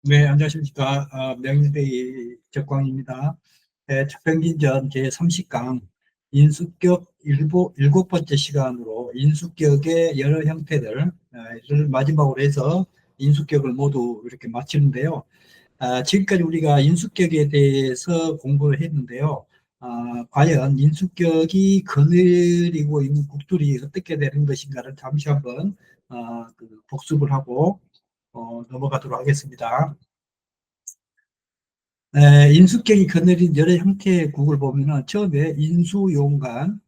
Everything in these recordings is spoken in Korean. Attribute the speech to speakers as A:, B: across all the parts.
A: 네, 안녕하십니까. 명일대의 적광입니다. 네, 척병진전 제30강 인수격 일곱 번째 시간으로 인수격의 여러 형태들을 마지막으로 해서 인수격을 모두 이렇게 마치는데요. 지금까지 우리가 인수격에 대해서 공부를 했는데요. 과연 인수격이 거느리고 있는 국들이 어떻게 되는 것인가를 잠시 한번 복습을 하고 넘어가도록 하겠습니다. 인수격이 거느린 여러 형태의 국을 보면은 처음에 인수용관을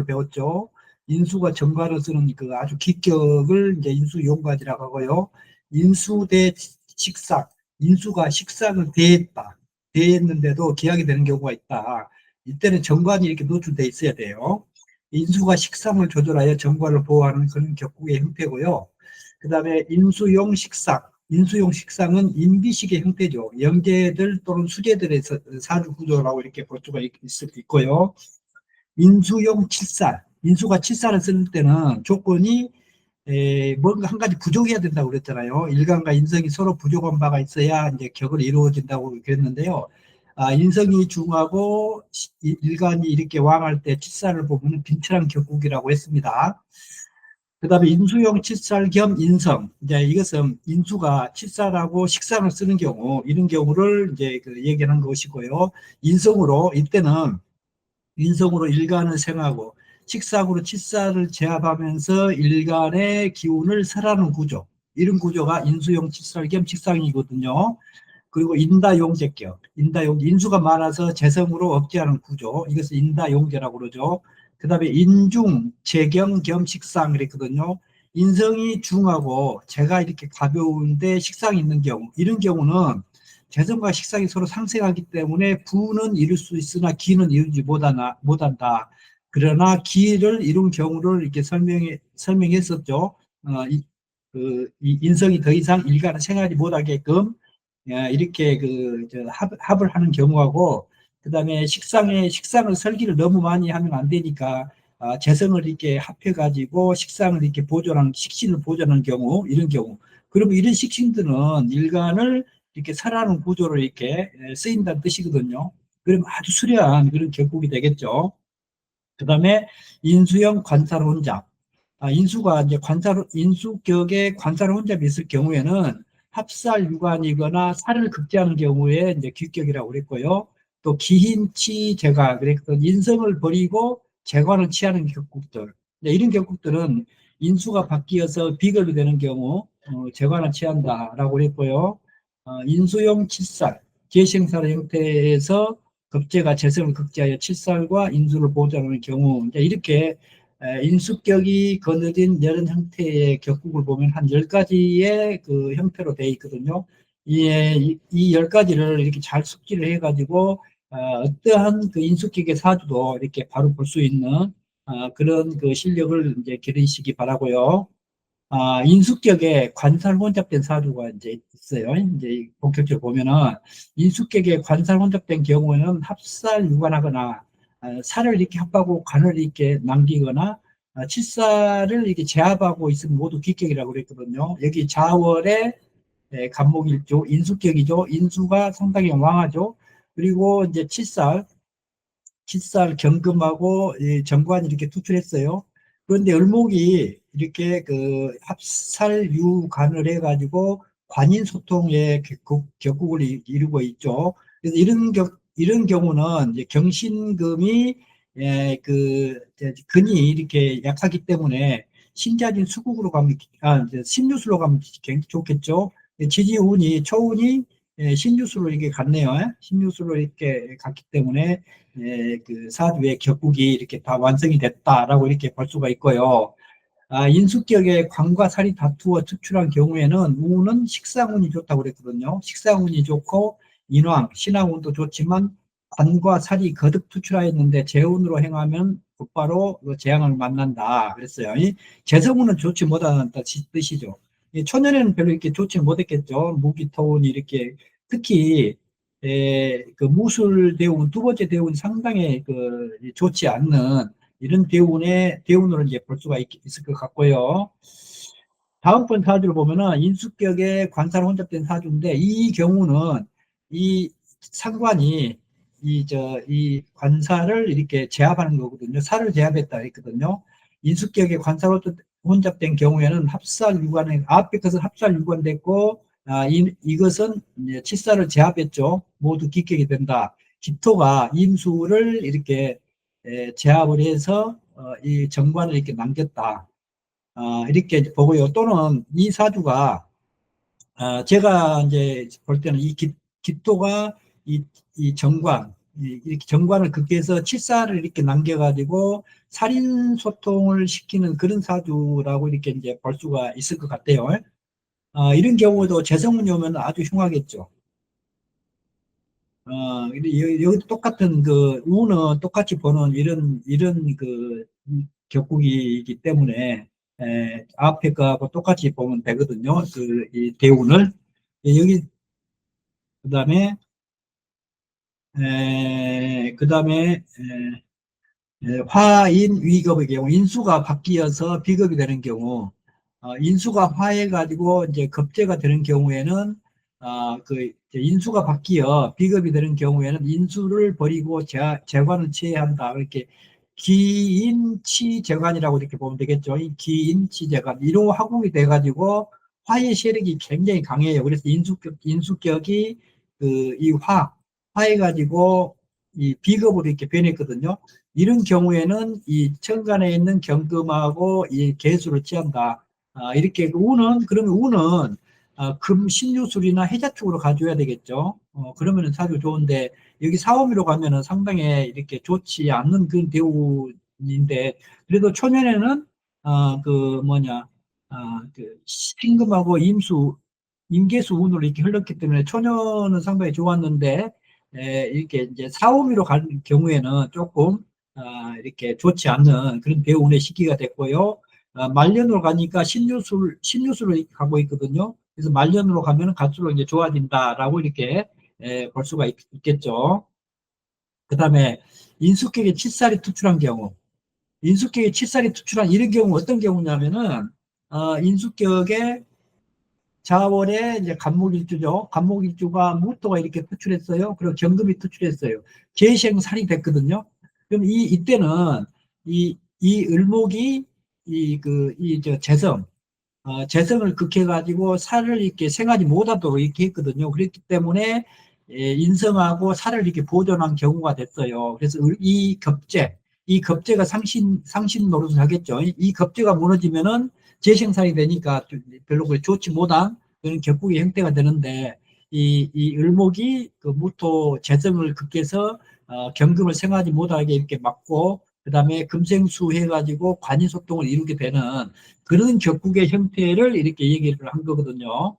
A: 배웠죠. 인수가 정관을 쓰는 그 아주 기격을 이제 인수용관이라고 하고요. 인수 대 식상, 인수가 식상을 대했다. 대했는데도 기약이 되는 경우가 있다. 이때는 정관이 이렇게 노출돼 있어야 돼요. 인수가 식상을 조절하여 정관을 보호하는 그런 격국의 형태고요. 그 다음에 인수용 식상은 인비식의 형태죠. 영재들 또는 수재들의 사주 구조라고 이렇게 볼 수가 있고요. 인수용 칠살, 인수가 칠살을 쓸 때는 조건이 뭔가 한 가지 부족해야 된다고 그랬잖아요. 일간과 인성이 서로 부족한 바가 있어야 이제 격을 이루어진다고 그랬는데요. 인성이 중하고 일간이 이렇게 왕할 때 칠살을 보면 빈틀한 격국이라고 했습니다. 그 다음에 인수용 칠살 겸 인성. 이제 이것은 인수가 칠살하고 식상을 쓰는 경우, 이런 경우를 이제 얘기하는 것이고요. 이때는 인성으로 일간을 생하고, 식상으로 칠살을 제압하면서 일간의 기운을 설하는 구조. 이런 구조가 인수용 칠살 겸 식상이거든요. 그리고 인다용제격, 인수가 많아서 재성으로 억제하는 구조, 이것을 인다용제라고 그러죠. 그 다음에 인중, 재경 겸 식상 그랬거든요. 인성이 중하고 제가 이렇게 가벼운데 식상이 있는 경우, 이런 경우는 재성과 식상이 서로 상생하기 때문에 부는 이룰 수 있으나 기는 이루지 못한다. 그러나 기를 이룬 경우를 이렇게 설명했었죠. 이 인성이 더 이상 일간을 생하지 못하게끔 이렇게 합을 하는 경우하고, 그 다음에 식상을 설기를 너무 많이 하면 안 되니까 재성을 이렇게 합해가지고 식신을 보존하는 경우, 이런 경우. 그러면 이런 식신들은 일간을 이렇게 설하는 구조로 이렇게 쓰인다는 뜻이거든요. 그럼 아주 수려한 그런 격국이 되겠죠. 그 다음에 인수형 관살혼잡. 인수가 이제 인수격에 관살혼잡이 있을 경우에는 합살 유관이거나 살을 극제하는 경우에 이제 귀격이라고 그랬고요. 또 기힘치 제가 그랬거든. 인성을 버리고 재관을 취하는 격국들. 이런 격국들은 인수가 바뀌어서 비결이 되는 경우 재관을 취한다라고 그랬고요. 인수용 칠살, 계시행살의 형태에서 급제가 재성을 극제하여 칠살과 인수를 보존하는 경우, 이렇게 인수격이 거느린 여러 형태의 격국을 보면 한 10가지의 그 형태로 되어 있거든요. 이 10가지를 이렇게 잘 숙지를 해가지고 어떠한 그 인수격의 사주도 이렇게 바로 볼 수 있는 그런 그 실력을 이제 기르시기 바라고요. 인수격에 관살 혼잡된 사주가 이제 있어요. 이제 본격적으로 보면은 인수격에 관살 혼잡된 경우에는 합살 유관하거나 살을 이렇게 합하고 관을 이렇게 남기거나 칠살을 이렇게 제압하고 있으면 모두 기격이라고 그랬거든요. 여기 자월에 간목일조, 인수격이죠. 인수가 상당히 왕하죠. 그리고 이제 칠살 경금하고 이 정관이 이렇게 투출했어요. 그런데 을목이 이렇게 그 합살유관을 해가지고 관인 소통의 격국을 이루고 있죠. 그래서 이런 경우는 이제 경신금이 근이 이렇게 약하기 때문에 신자진 수국으로 가면 이제 신유술로 가면 굉장히 좋겠죠. 지지운이 초운이 신유술로 이렇게 갔네요. 신유술로 이렇게 갔기 때문에 그 사주의 격국이 이렇게 다 완성이 됐다라고 이렇게 볼 수가 있고요. 인수격의 관과 살이 다투어 특출한 경우에는 운은 식상운이 좋다고 그랬거든요. 식상운이 좋고 인왕, 신왕운도 좋지만 관과 살이 거듭 투출하였는데 재운으로 행하면 곧바로 그 재앙을 만난다 그랬어요. 재성운은 좋지 못하는 뜻이죠. 초년에는 별로 이렇게 좋지 못했겠죠. 무기토운이 이렇게 특히 그 무술 대운, 두 번째 대운이 상당히 그 좋지 않는 이런 대운으로 이제 볼 수가 있을 것 같고요. 다음번 사주를 보면은 인수격의 관사로 혼잡된 사주인데, 이 경우는 이 상관이 이 관사를 이렇게 제압하는 거거든요. 살을 제압했다 했거든요. 인수격의 관사로 혼잡된 경우에는 합살 유관에, 앞에 것은 합살 유관됐고, 이것은 이제 칠살을 제압했죠. 모두 기격이 된다. 기토가 인수를 이렇게 제압을 해서 이 정관을 이렇게 남겼다. 이렇게 보고요. 또는 이 사주가 제가 이제 볼 때는 이 기토가 이 정관, 이렇게 정관을 극해서 칠사를 이렇게 남겨가지고 살인 소통을 시키는 그런 사주라고 이렇게 이제 볼 수가 있을 것 같아요. 이런 경우도 재성운이 오면 아주 흉하겠죠. 여기도 똑같은 그 우는 똑같이 보는 이런 그 격국이기 때문에 앞에 거하고 똑같이 보면 되거든요. 이 대운을 여기 그다음에 그다음에 화인 위급의 경우 인수가 바뀌어서 비급이 되는 경우 인수가 화해가지고 이제 급제가 되는 경우에는 그 이제 인수가 바뀌어 비급이 되는 경우에는 인수를 버리고 재관을 취해야 한다. 이렇게 기인치재관이라고 이렇게 보면 되겠죠. 이 기인치재관 이로 화국이 돼가지고 화의 세력이 굉장히 강해요. 그래서 인수격이 그 이 화해가지고 이 비급으로 이렇게 변했거든요. 이런 경우에는 이 천간에 있는 경금하고 이 개수를 취한다. 이렇게 그러면 운은 금신유술이나 해자 쪽으로 가져야 되겠죠. 그러면은 사주 좋은데 여기 사오미로 가면은 상당히 이렇게 좋지 않는 그런 대우인데 그래도 초년에는 그 뭐냐 그 신금하고 임계수 운으로 이렇게 흘렀기 때문에 초년은 상당히 좋았는데 이렇게 이제 사오미로 갈 경우에는 조금 이렇게 좋지 않는 그런 대운의 시기가 됐고요. 말년으로 가니까 신유술로 가고 있거든요. 그래서 말년으로 가면 갈수록 이제 좋아진다라고 이렇게 볼 수가 있겠죠. 그 다음에 인수격에 칠살이 투출한 경우, 인수격에 칠살이 투출한 이런 경우 어떤 경우냐면은 인수격에 자월에 이제 간목일주죠. 간목일주가 무토가 이렇게 투출했어요. 그리고 경금이 투출했어요. 계생살이 됐거든요. 그럼 이때는 이 을목이 재성을 극해가지고 살을 이렇게 생하지 못하도록 이렇게 했거든요. 그랬기 때문에 인성하고 살을 이렇게 보존한 경우가 됐어요. 그래서 이 겁재가 상신 노릇을 하겠죠. 이 겁재가 무너지면은 재생살이 되니까 별로 좋지 못한 그런 격국의 형태가 되는데 이 을목이 그 무토 재성을 극해서 경금을 생하지 못하게 이렇게 막고 그 다음에 금생수 해가지고 관이소통을 이루게 되는 그런 격국의 형태를 이렇게 얘기를 한 거거든요.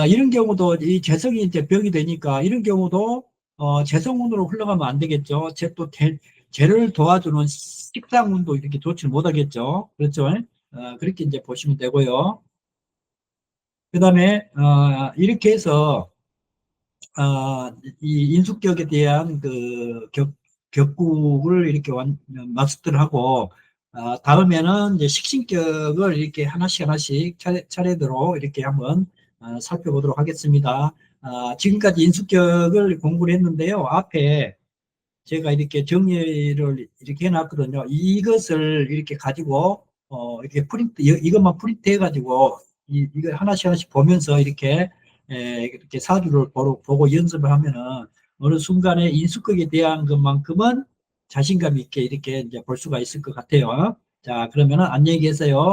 A: 이런 경우도 이 재성이 이제 벽이 되니까 이런 경우도 재성운으로 흘러가면 안 되겠죠. 재를 도와주는 식상운도 이렇게 좋지 못하겠죠. 그렇죠? 그렇게 이제 보시면 되고요. 그 다음에 이렇게 해서 이 인수격에 대한 그 격국을 이렇게 마스터를 하고 다음에는 이제 식신격을 이렇게 하나씩 차례대로 이렇게 한번 살펴보도록 하겠습니다. 지금까지 인수격을 공부를 했는데요. 앞에 제가 이렇게 정리를 이렇게 해놨거든요. 이것을 이렇게 가지고 이렇게 이것만 프린트 해가지고 이거 하나씩 보면서 이렇게 사주를 보고 연습을 하면은 어느 순간에 인수격에 대한 것만큼은 자신감 있게 이렇게 이제 볼 수가 있을 것 같아요. 자, 그러면은 안녕히 계세요.